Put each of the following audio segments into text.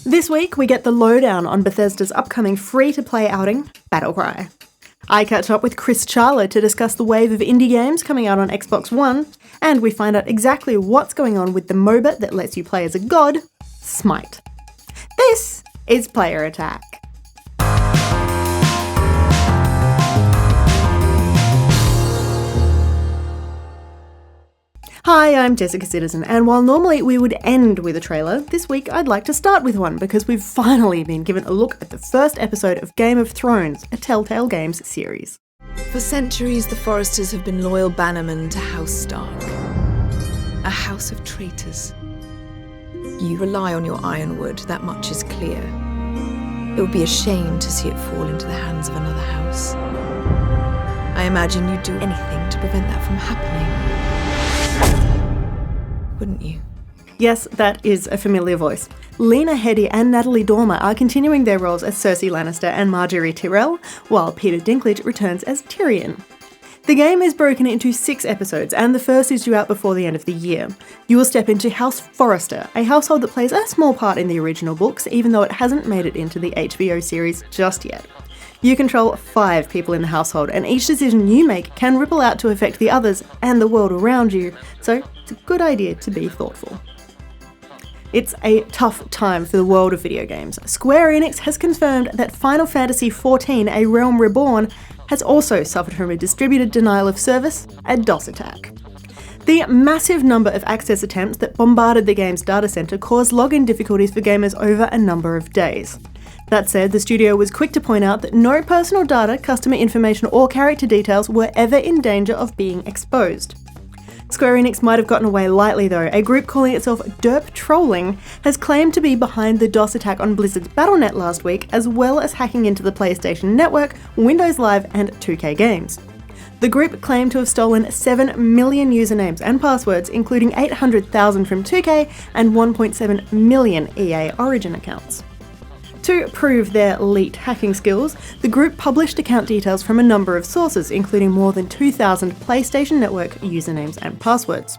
This week, we get the lowdown on Bethesda's upcoming free-to-play outing, BattleCry. I catch up with Chris Charla to discuss the wave of indie games coming out on Xbox One, and we find out exactly what's going on with the MOBA that lets you play as a god, Smite. This is Player Attack. Hi, I'm Jessica Citizen, and while normally we would end with a trailer, this week I'd like to start with one because we've finally been given a look at the first episode of Game of Thrones, a Telltale Games series. For centuries, the Foresters have been loyal bannermen to House Stark, a house of traitors. You rely on your ironwood, that much is clear. It would be a shame to see it fall into the hands of another house. I imagine you'd do anything to prevent that from happening. Wouldn't you? Yes, that is a familiar voice. Lena Headey and Natalie Dormer are continuing their roles as Cersei Lannister and Marjorie Tyrell, while Peter Dinklage returns as Tyrion. The game is broken into 6 episodes, and the first is due out before the end of the year. You will step into House Forrester, a household that plays a small part in the original books, even though it hasn't made it into the HBO series just yet. You control 5 people in the household, and each decision you make can ripple out to affect the others and the world around you, so it's a good idea to be thoughtful. It's a tough time for the world of video games. Square Enix has confirmed that Final Fantasy XIV: A Realm Reborn has also suffered from a distributed denial of service, a DOS attack. The massive number of access attempts that bombarded the game's data center caused login difficulties for gamers over a number of days. That said, the studio was quick to point out that no personal data, customer information, or character details were ever in danger of being exposed. Square Enix might have gotten away lightly though. A group calling itself Derp Trolling has claimed to be behind the DOS attack on Blizzard's Battle.net last week, as well as hacking into the PlayStation Network, Windows Live, and 2K Games. The group claimed to have stolen 7 million usernames and passwords, including 800,000 from 2K and 1.7 million EA Origin accounts. To prove their elite hacking skills, the group published account details from a number of sources, including more than 2,000 PlayStation Network usernames and passwords.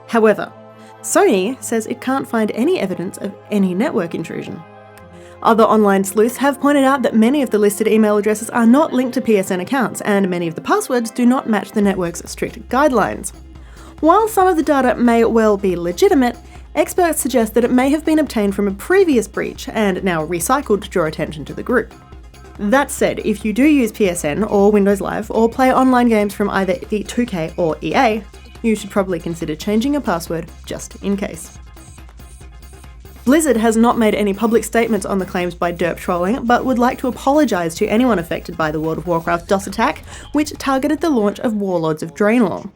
However, Sony says it can't find any evidence of any network intrusion. Other online sleuths have pointed out that many of the listed email addresses are not linked to PSN accounts, and many of the passwords do not match the network's strict guidelines. While some of the data may well be legitimate, experts suggest that it may have been obtained from a previous breach and now recycled to draw attention to the group. That said, if you do use PSN or Windows Live or play online games from either 2K or EA, you should probably consider changing your password just in case. Blizzard has not made any public statements on the claims by Derp Trolling, but would like to apologise to anyone affected by the World of Warcraft DOS attack, which targeted the launch of Warlords of Draenor.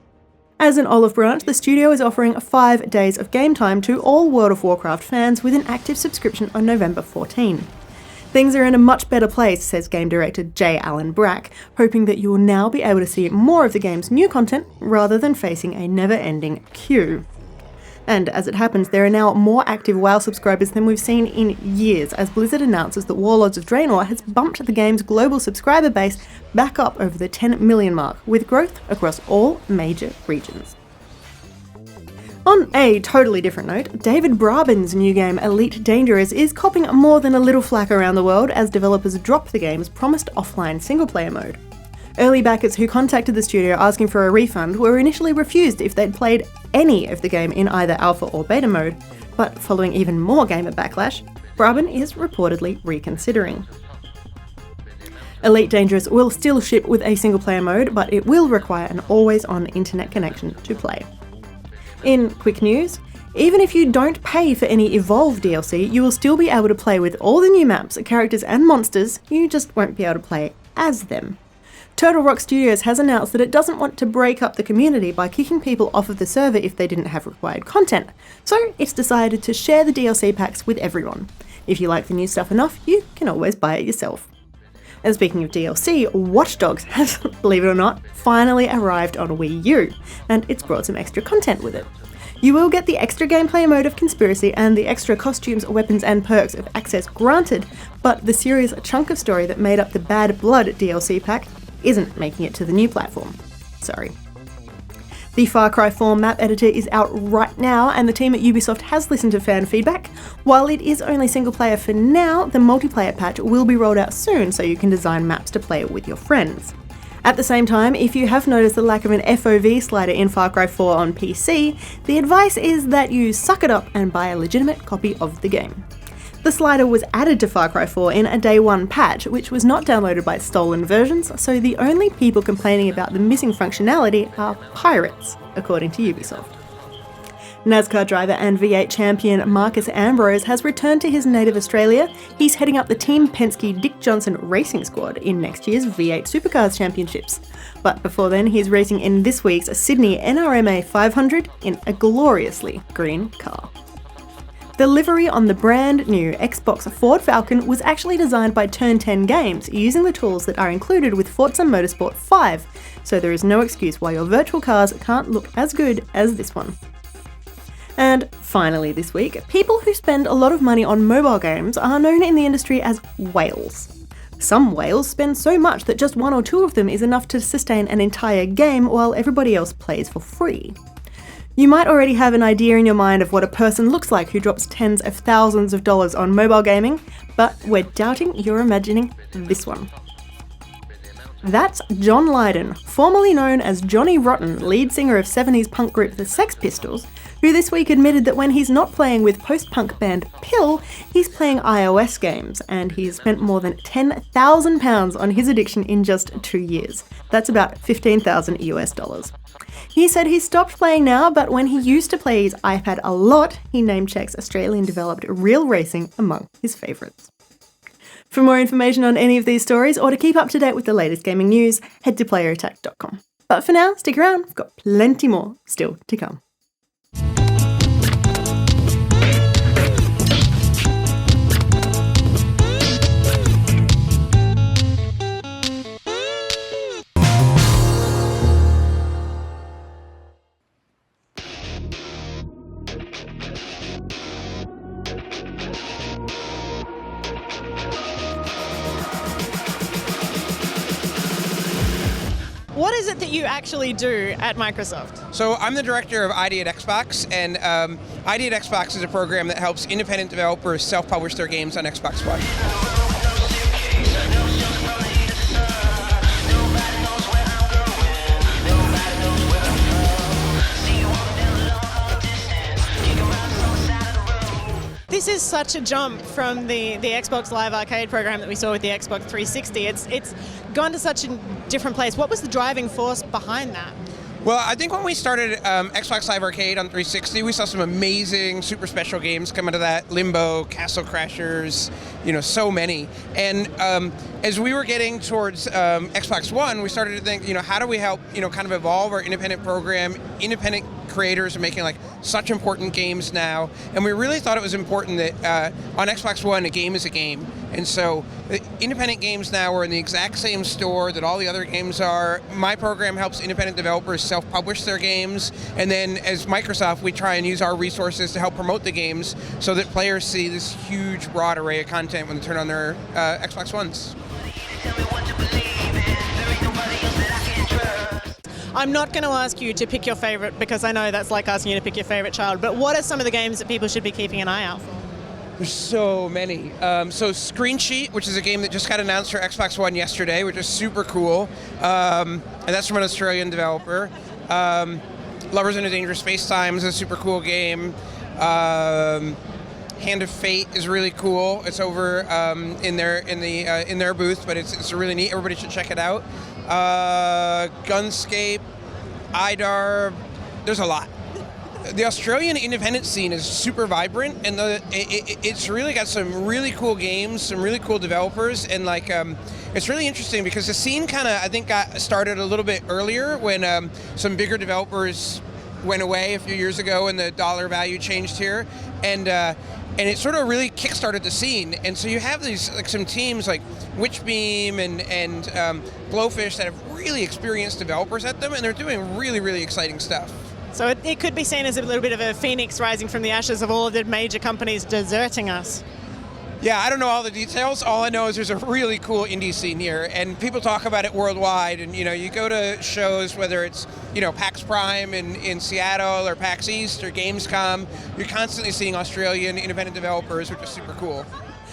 As an olive branch, the studio is offering 5 days of game time to all World of Warcraft fans with an active subscription on November 14. Things are in a much better place, says game director J. Allen Brack, hoping that you will now be able to see more of the game's new content rather than facing a never-ending queue. And as it happens, there are now more active WoW subscribers than we've seen in years, as Blizzard announces that Warlords of Draenor has bumped the game's global subscriber base back up over the 10 million mark, with growth across all major regions. On a totally different note, David Braben's new game Elite Dangerous is copping more than a little flack around the world as developers drop the game's promised offline single-player mode. Early backers who contacted the studio asking for a refund were initially refused if they'd played any of the game in either alpha or beta mode, but following even more gamer backlash, Braben is reportedly reconsidering. Elite Dangerous will still ship with a single-player mode, but it will require an always-on internet connection to play. In quick news, even if you don't pay for any Evolve DLC, you will still be able to play with all the new maps, characters and monsters, you just won't be able to play as them. Turtle Rock Studios has announced that it doesn't want to break up the community by kicking people off of the server if they didn't have required content, so it's decided to share the DLC packs with everyone. If you like the new stuff enough, you can always buy it yourself. And speaking of DLC, Watch Dogs has, believe it or not, finally arrived on Wii U, and it's brought some extra content with it. You will get the extra gameplay mode of Conspiracy and the extra costumes, weapons and perks of Access granted, but the series' chunk of story that made up the Bad Blood DLC pack isn't making it to the new platform. Sorry. The Far Cry 4 map editor is out right now, and the team at Ubisoft has listened to fan feedback. While it is only single player for now, the multiplayer patch will be rolled out soon so you can design maps to play with your friends. At the same time, if you have noticed the lack of an FOV slider in Far Cry 4 on PC, the advice is that you suck it up and buy a legitimate copy of the game. The slider was added to Far Cry 4 in a Day 1 patch, which was not downloaded by stolen versions, so the only people complaining about the missing functionality are pirates, according to Ubisoft. NASCAR driver and V8 champion Marcus Ambrose has returned to his native Australia. He's heading up the Team Penske Dick Johnson Racing Squad in next year's V8 Supercars Championships. But before then, he's racing in this week's Sydney NRMA 500 in a gloriously green car. The livery on the brand new Xbox Ford Falcon was actually designed by Turn 10 Games using the tools that are included with Forza Motorsport 5, so there is no excuse why your virtual cars can't look as good as this one. And finally this week, people who spend a lot of money on mobile games are known in the industry as whales. Some whales spend so much that just one or two of them is enough to sustain an entire game while everybody else plays for free. You might already have an idea in your mind of what a person looks like who drops tens of thousands of dollars on mobile gaming, but we're doubting you're imagining this one. That's John Lydon, formerly known as Johnny Rotten, lead singer of 70s punk group The Sex Pistols, who this week admitted that when he's not playing with post-punk band Pill, he's playing iOS games, and he's spent more than £10,000 on his addiction in just 2 years. That's about $15,000 US. He said he stopped playing now, but when he used to play his iPad a lot, he name-checks Australian-developed Real Racing among his favourites. For more information on any of these stories, or to keep up to date with the latest gaming news, head to playerattack.com. But for now, stick around, we've got plenty more still to come. What is it that you actually do at Microsoft? So I'm the director of ID at Xbox, and ID at Xbox is a program that helps independent developers self-publish their games on Xbox One. This is such a jump from the Xbox Live Arcade program that we saw with the Xbox 360. It's gone to such a different place. What was the driving force behind that? Well, I think when we started Xbox Live Arcade on 360, we saw some amazing super special games come out of that. Limbo, Castle Crashers, so many. And as we were getting towards Xbox One, we started to think, how do we help, kind of evolve our independent program. Independent creators are making such important games now, and we really thought it was important that on Xbox One, a game is a game. And so independent games now are in the exact same store that all the other games are. My program helps independent developers self-publish their games, and then as Microsoft, we try and use our resources to help promote the games so that players see this huge, broad array of content when they turn on their Xbox Ones. I'm not going to ask you to pick your favorite because I know that's like asking you to pick your favorite child, but what are some of the games that people should be keeping an eye out for? There's so many. So Screen Sheet, which is a game that just got announced for Xbox One yesterday, which is super cool. And that's from an Australian developer. Lovers in a Dangerous Space-Time is a super cool game. Hand of Fate is really cool. It's over in their booth, but it's really neat. Everybody should check it out. Gunscape, IDAR, there's a lot. The Australian independent scene is super vibrant, and it's really got some really cool games, some really cool developers, and it's really interesting because the scene kind of, I think, got started a little bit earlier when some bigger developers went away a few years ago and the dollar value changed here, and it sort of really kickstarted the scene. And so you have these some teams like Witchbeam and Blowfish that have really experienced developers at them, and they're doing really, really exciting stuff. So it could be seen as a little bit of a phoenix rising from the ashes of all of the major companies deserting us. Yeah, I don't know all the details. All I know is there's a really cool indie scene here, and people talk about it worldwide. And you go to shows, whether it's PAX Prime in Seattle or PAX East or Gamescom, you're constantly seeing Australian independent developers, which is super cool.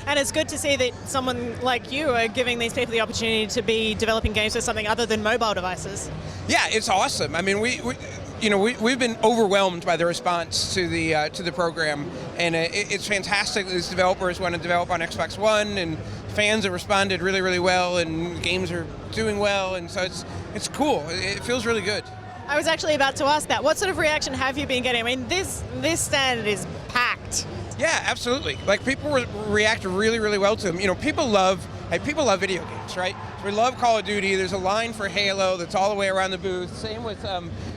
And it's good to see that someone like you are giving these people the opportunity to be developing games for something other than mobile devices. Yeah, it's awesome. I mean, we've been overwhelmed by the response to the program, and it's fantastic that these developers want to develop on Xbox One, and fans have responded really, really well, and games are doing well, and so it's cool. It feels really good. I was actually about to ask that. What sort of reaction have you been getting? I mean, this stand is packed. Yeah, absolutely. Like, people react really, really well to them. People love video games, right? So we love Call of Duty. There's a line for Halo that's all the way around the booth. Same with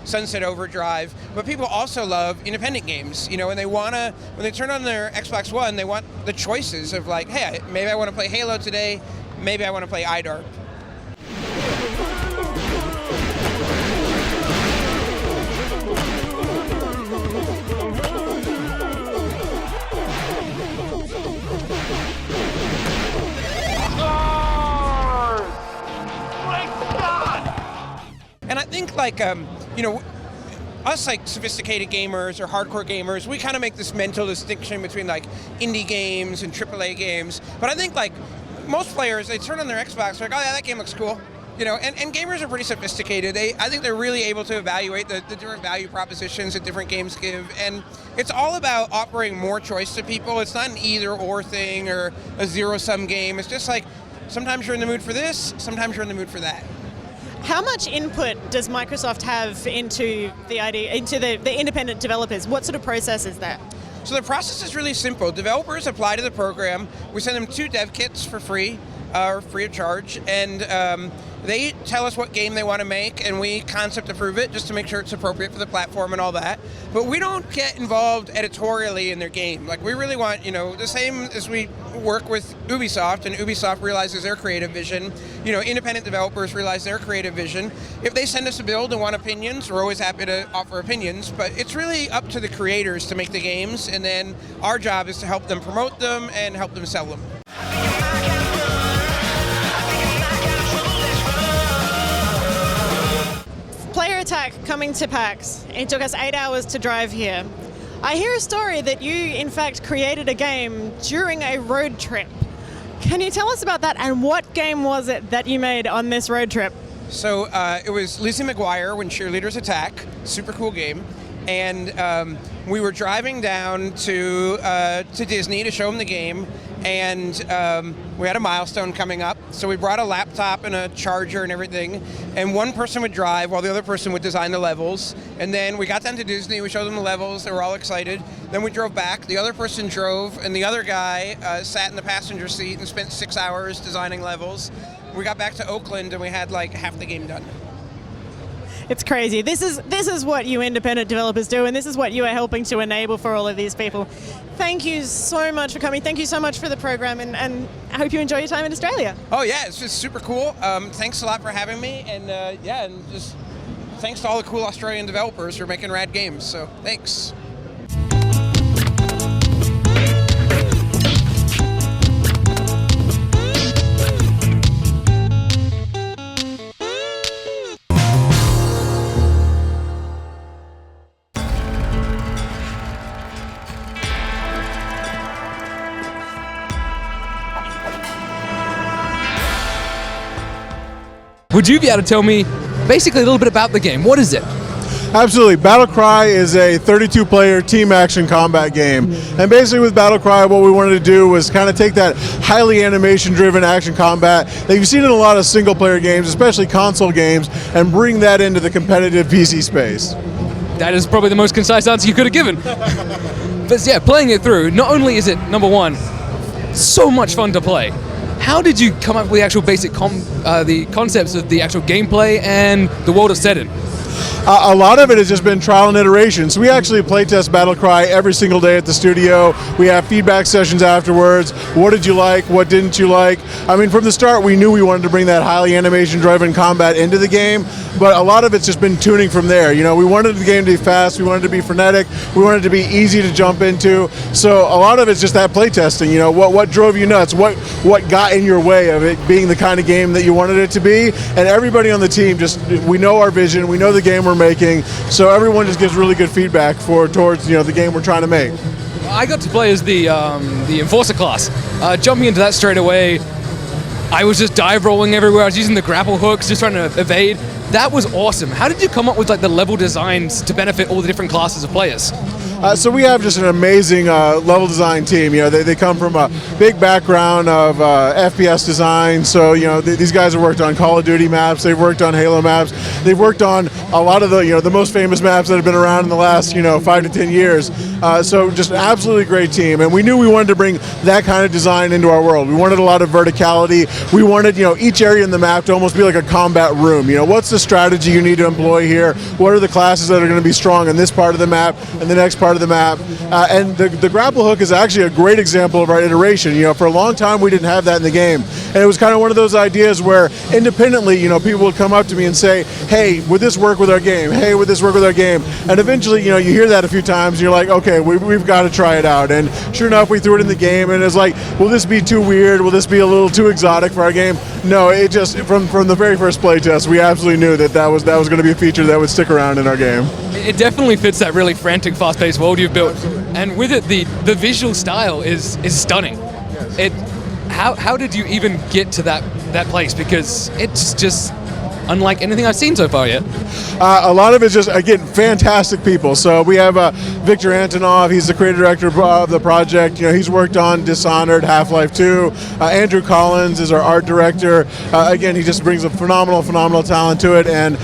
Sunset Overdrive. But people also love independent games, and when they turn on their Xbox One, they want the choices of like, hey, maybe I want to play Halo today, maybe I want to play iDark. And I think us sophisticated gamers or hardcore gamers, we kind of make this mental distinction between indie games and AAA games. But I think most players, they turn on their Xbox, they're like, oh yeah, that game looks cool. And gamers are pretty sophisticated. I think they're really able to evaluate the different value propositions that different games give. And it's all about offering more choice to people. It's not an either or thing or a zero-sum game. It's just sometimes you're in the mood for this, sometimes you're in the mood for that. How much input does Microsoft have into the independent developers? What sort of process is that? So the process is really simple. Developers apply to the program. We send them 2 dev kits for free, or free of charge, and they tell us what game they want to make, and we concept approve it just to make sure it's appropriate for the platform and all that. But we don't get involved editorially in their game. We really want, the same as we work with Ubisoft, and Ubisoft realizes their creative vision. Independent developers realize their creative vision. If they send us a build and want opinions, we're always happy to offer opinions, but it's really up to the creators to make the games, and then our job is to help them promote them and help them sell them. Player Attack coming to PAX. It took us 8 hours to drive here. I hear a story that you, in fact, created a game during a road trip. Can you tell us about that, and what game was it that you made on this road trip? So it was Lizzie McGuire, When Cheerleaders Attack. Super cool game. And we were driving down to Disney to show them the game, and we had a milestone coming up, so we brought a laptop and a charger and everything, and one person would drive while the other person would design the levels. And then we got down to Disney, we showed them the levels, they were all excited. Then we drove back, the other person drove, and the other guy sat in the passenger seat and spent 6 hours designing levels. We got back to Oakland and we had half the game done. It's crazy. This is what you independent developers do, and this is what you are helping to enable for all of these people. Thank you so much for coming. Thank you so much for the program, and I hope you enjoy your time in Australia. Oh yeah, it's just super cool. Thanks a lot for having me, and and just thanks to all the cool Australian developers for making rad games. So thanks. Would you be able to tell me basically a little bit about the game? What is it? Absolutely. BattleCry is a 32-player team action combat game. And basically with BattleCry, what we wanted to do was kind of take that highly animation-driven action combat that you've seen in a lot of single-player games, especially console games, and bring that into the competitive PC space. That is probably the most concise answer you could have given. But yeah, playing it through, not only is it, number one, so much fun to play. How did you come up with the actual basic the concepts of the actual gameplay and the world it's set in? A lot of it has just been trial and iteration. So we actually playtest BattleCry every single day at the studio. We have feedback sessions afterwards. What did you like? What didn't you like? I mean, from the start, we knew we wanted to bring that highly animation-driven combat into the game. but a lot of it's just been tuning from there. We wanted the game to be fast, we wanted it to be frenetic, we wanted it to be easy to jump into. So a lot of it's just that playtesting. What drove you nuts? What got in your way of it being the kind of game that you wanted it to be? And everybody on the team we know our vision, we know the game we're making, so everyone just gives really good feedback towards the game we're trying to make. I got to play as the Enforcer class. Jumping into that straight away, I was just dive rolling everywhere. I was using the grapple hooks, just trying to evade. That was awesome. How did you come up with the level designs to benefit all the different classes of players? So we have just an amazing level design team. They come from a big background of FPS design. So these guys have worked on Call of Duty maps. They've worked on Halo maps. They've worked on a lot of the most famous maps that have been around in the last 5 to 10 years. So just an absolutely great team. And we knew we wanted to bring that kind of design into our world. We wanted a lot of verticality. We wanted each area in the map to almost be like a combat room. What's the strategy you need to employ here? What are the classes that are going to be strong in this part of the map and the next part of the map? And the grapple hook is actually a great example of our iteration. For a long time we didn't have that in the game, and it was kind of one of those ideas where independently people would come up to me and say, hey, would this work with our game? Hey, would this work with our game? And eventually you hear that a few times and you're like, okay, we've got to try it out. And sure enough, we threw it in the game, and it's like, will this be too weird? Will this be a little too exotic for our game? No, it just from the very first playtest we absolutely knew that was going to be a feature that would stick around in our game. It definitely fits that really frantic, fast-paced world you've built, and with it, the visual style is stunning. How did you even get to that place? Because it's just unlike anything I've seen so far yet. A lot of it's just, again, fantastic people. So we have Victor Antonov. He's the creative director of the project. He's worked on Dishonored, Half-Life 2. Andrew Collins is our art director. Again, he just brings a phenomenal talent to it. And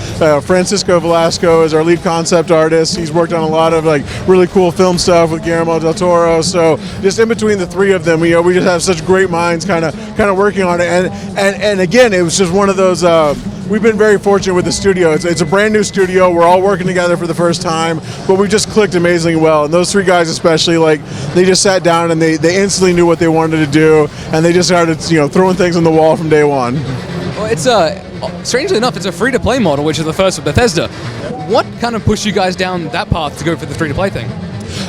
Francisco Velasco is our lead concept artist. He's worked on a lot of really cool film stuff with Guillermo del Toro. So just in between the three of them, we just have such great minds kind of working on it. And again, it was just one of those. We've been very fortunate with the studio. It's a brand new studio. We're all working together for the first time, but we just clicked amazingly well. And those three guys especially, they just sat down and they instantly knew what they wanted to do, and they just started throwing things on the wall from day one. Well, it's strangely enough, it's a free-to-play model, which is the first with Bethesda. What kind of pushed you guys down that path to go for the free-to-play thing?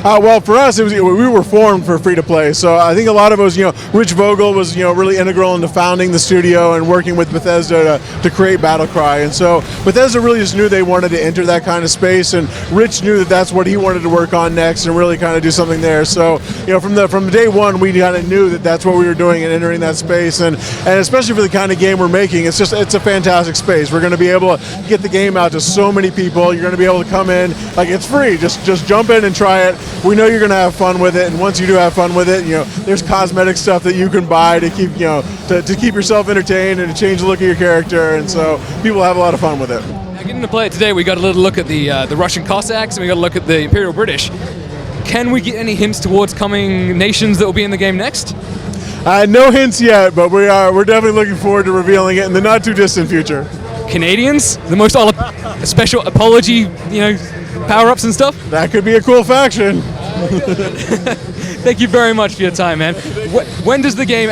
Well, for us, we were formed for free-to-play, so I think a lot of us, Rich Vogel was, really integral into founding the studio and working with Bethesda to create BattleCry, and so Bethesda really just knew they wanted to enter that kind of space, and Rich knew that that's what he wanted to work on next and really kind of do something there. So, from day one, we kind of knew that that's what we were doing and entering that space, and especially for the kind of game we're making, it's a fantastic space. We're going to be able to get the game out to so many people. You're going to be able to come in, it's free. Just jump in and try it. We know you're going to have fun with it, and once you do have fun with it, there's cosmetic stuff that you can buy to keep, to keep yourself entertained and to change the look of your character, and so people have a lot of fun with it. Now, getting to play it today, we got a little look at the Russian Cossacks, and we got a look at the Imperial British. Can we get any hints towards coming nations that will be in the game next? No hints yet, but we're definitely looking forward to revealing it in the not too distant future. Canadians, the most special apology, power-ups and stuff? That could be a cool faction. Thank you very much for your time, man. When does the game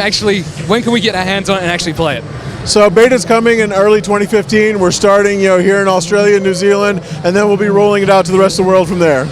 when can we get our hands on it and actually play it? So beta's coming in early 2015. We're starting, here in Australia and New Zealand, and then we'll be rolling it out to the rest of the world from there.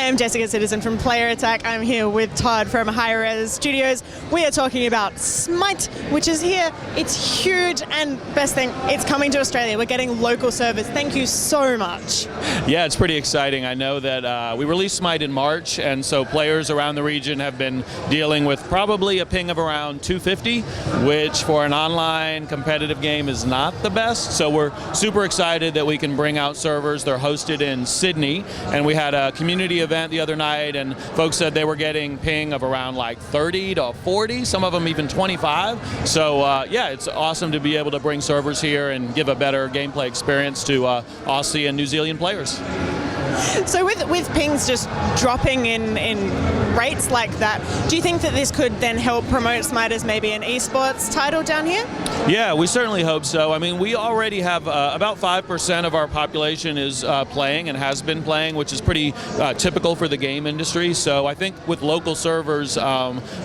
am Jessica Citizen from Player Attack. I'm here with Todd from Hi-Rez Studios. We are talking about Smite, which is here. It's huge, and best thing, it's coming to Australia. We're getting local servers. Thank you so much. Yeah, it's pretty exciting. I know that we released Smite in March, and so players around the region have been dealing with probably a ping of around 250, which for an online competitive game is not the best. So we're super excited that we can bring out servers. They're hosted in Sydney, and we had a community event the other night, and folks said they were getting ping of around like 30 to 40, some of them even 25. So yeah, it's awesome to be able to bring servers here and give a better gameplay experience to Aussie and New Zealand players. So with pings just dropping in rates like that, do you think that this could then help promote Smite as maybe an esports title down here? Yeah, we certainly hope so. I mean, we already have about 5% of our population is playing and has been playing, which is pretty typical for the game industry. So I think with local servers,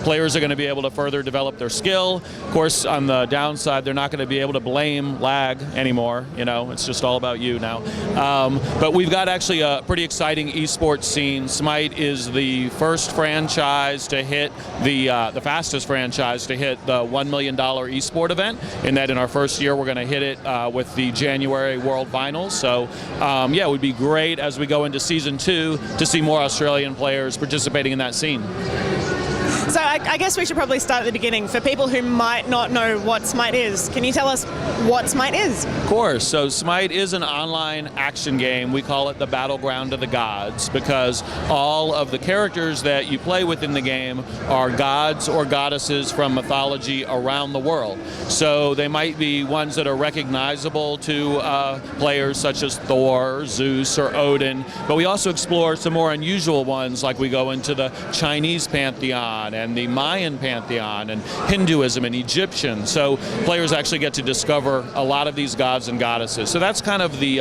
players are going to be able to further develop their skill. Of course, on the downside, they're not going to be able to blame lag anymore. You know, it's just all about you now. But we've got actually a pretty exciting esports scene. Smite is the first franchise to hit the fastest franchise to hit the $1 million esport event. In that, in our first year, we're going to hit it with the January World Finals. So, yeah, it would be great as we go into Season 2 to see more Australian players participating in that scene. So I guess we should probably start at the beginning. For people who might not know what Smite is, can you tell us what Smite is? Of course. So Smite is an online action game. We call it the battleground of the gods because all of the characters that you play with in the game are gods or goddesses from mythology around the world. So they might be ones that are recognizable to players such as Thor, Zeus, or Odin. But we also explore some more unusual ones, like we go into the Chinese pantheon and the Mayan pantheon and Hinduism and Egyptian. So players actually get to discover a lot of these gods and goddesses. So that's kind of the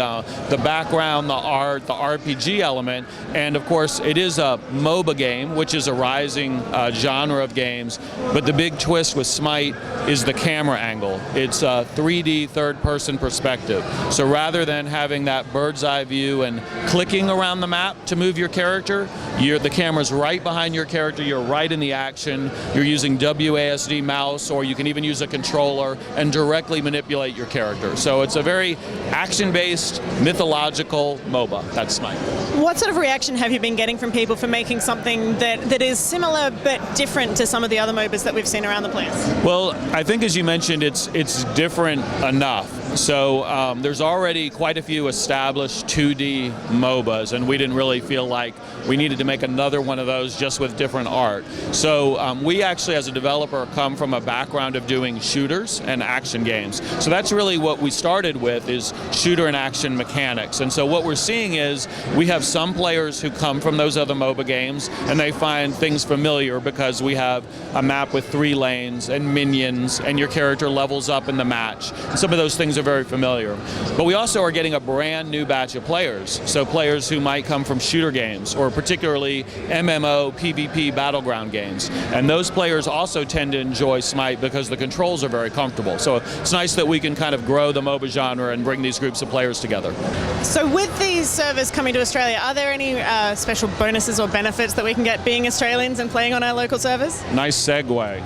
background, the art, the RPG element. And of course, it is a MOBA game, which is a rising genre of games. But the big twist with Smite is the camera angle. It's a 3D third-person perspective. So rather than having that bird's eye view and clicking around the map to move your character, the camera's right behind your character. You're right in the action. You're using WASD mouse, or you can even use a controller and directly manipulate your character. So it's a very action-based, mythological MOBA. That's Smite. What sort of reaction have you been getting from people for making something that is similar but different to some of the other MOBAs that we've seen around the place? Well, I think as you mentioned, it's different enough. So there's already quite a few established 2D MOBAs, and we didn't really feel like we needed to make another one of those just with different art. So we actually, as a developer, come from a background of doing shooters and action games. So that's really what we started with, is shooter and action mechanics. And so what we're seeing is we have some players who come from those other MOBA games, and they find things familiar because we have a map with 3 lanes and minions, and your character levels up in the match. Some of those things are very familiar. But we also are getting a brand new batch of players. So players who might come from shooter games, or particularly MMO, PvP, battleground games. And those players also tend to enjoy Smite because the controls are very comfortable. So it's nice that we can kind of grow the MOBA genre and bring these groups of players together. So with these servers coming to Australia, are there any special bonuses or benefits that we can get being Australians and playing on our local servers? Nice segue.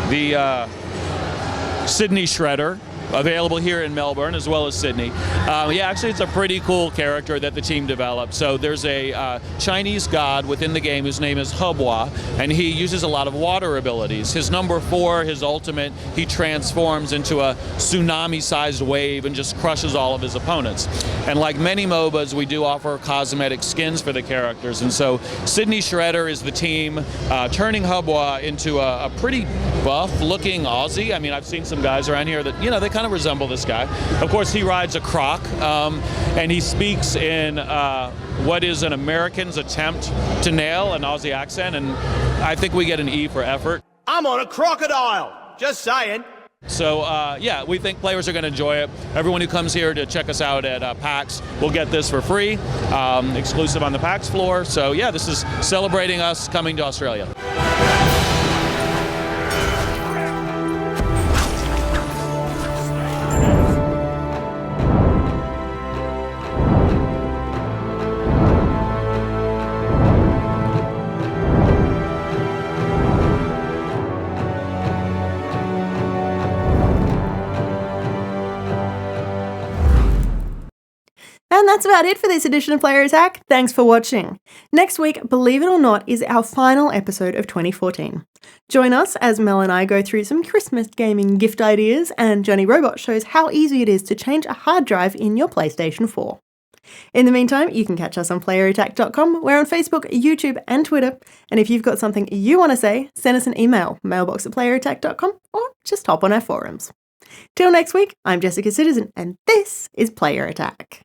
The Sydney Shredder, available here in Melbourne as well as Sydney. Yeah, actually it's a pretty cool character that the team developed. So there's a Chinese god within the game whose name is Hubwa, and he uses a lot of water abilities. His number 4, his ultimate, he transforms into a tsunami-sized wave and just crushes all of his opponents. And like many MOBAs, we do offer cosmetic skins for the characters. And so Sydney Shredder is the team turning Hubwa into a pretty buff-looking Aussie. I mean, I've seen some guys around here that, you know, they kind of resemble this guy. Of course, he rides a croc, and he speaks in what is an American's attempt to nail an Aussie accent, and I think we get an E for effort. I'm on a crocodile, just saying. So, yeah, we think players are going to enjoy it. Everyone who comes here to check us out at PAX will get this for free, exclusive on the PAX floor. So, yeah, this is celebrating us coming to Australia. that's about it for this edition of Player Attack. Thanks for watching. Next week, believe it or not, is our final episode of 2014. Join us as Mel and I go through some Christmas gaming gift ideas, and Jonny Robot shows how easy it is to change a hard drive in your PlayStation 4. In the meantime, you can catch us on playerattack.com. We're on Facebook, YouTube, and Twitter. And if you've got something you want to say, send us an email, mailbox@playerattack.com, or just hop on our forums. Till next week, I'm Jessica Citizen, and this is Player Attack.